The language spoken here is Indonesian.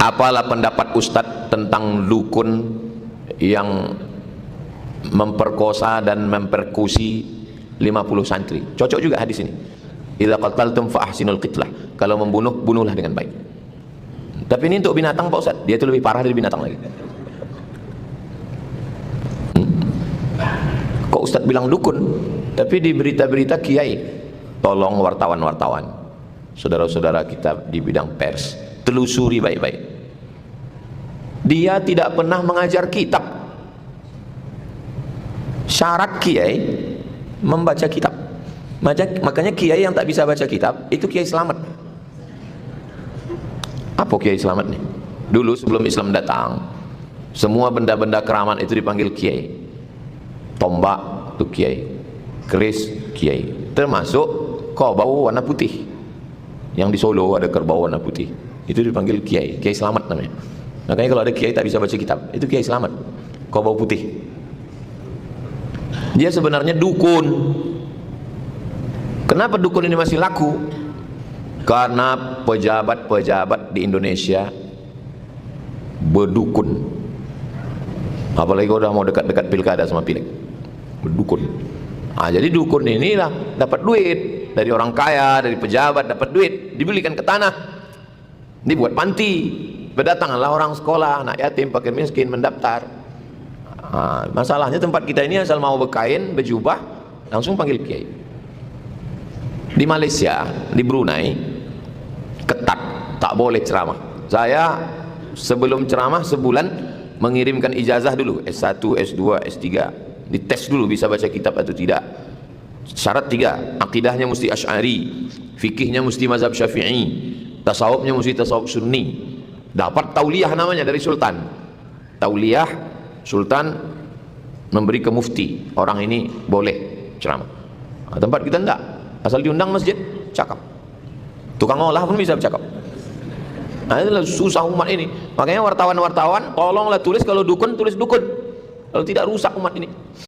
Apalah pendapat Ustadz tentang dukun yang memperkosa dan mempersekusi 50 santri? Cocok juga hadis ini. Idza qataltum fa ahsinul qitlah. Kalau membunuh, bunuhlah dengan baik. Tapi ini untuk binatang Pak Ustadz, dia itu lebih parah dari binatang lagi. Kok Ustadz bilang dukun, tapi di berita-berita kiai. Tolong wartawan-wartawan, saudara-saudara kita di bidang pers, telusuri baik-baik. Dia tidak pernah mengajar kitab. Syarat kiai membaca kitab. Makanya kiai yang tak bisa baca kitab itu kiai selamat. Apa kiai selamat nih? Dulu sebelum Islam datang, semua benda-benda keramat itu dipanggil kiai. Tombak itu kiai, keris kiai, termasuk kerbau warna putih. Yang di Solo ada kerbau warna putih, itu dipanggil kiai, kiai selamat namanya. Makanya kalau ada kiai tak bisa baca kitab, itu kiai selamat, kerbau putih. Dia sebenarnya dukun. Kenapa dukun ini masih laku? Karena pejabat-pejabat di Indonesia berdukun. Apalagi kalau udah mau dekat-dekat pilkada sama pileg, berdukun. Jadi dukun inilah dapat duit dari orang kaya, dari pejabat, dapat duit, dibelikan ke tanah, dibuat panti, berdatanganlah orang sekolah, anak yatim, fakir miskin mendaftar. Masalahnya tempat kita ini asal mau berkain, berjubah, langsung panggil kiai. Di Malaysia, di Brunei, ketat, tak boleh ceramah. Saya sebelum ceramah sebulan mengirimkan ijazah dulu, S1, S2, S3, dites dulu bisa baca kitab atau tidak. Syarat 3, akidahnya mesti Asy'ari, fikihnya mesti mazhab Syafi'i, tasawufnya mesti tasawuf Sunni. Dapat tauliyah namanya dari sultan. Tauliyah, sultan memberi ke mufti, orang ini boleh ceramah. Tempat kita enggak, asal diundang masjid, cakap. Tukang olah pun bisa bercakap. Itulah susah umat ini. Makanya wartawan-wartawan tolonglah tulis, kalau dukun tulis dukun, kalau tidak rusak umat ini.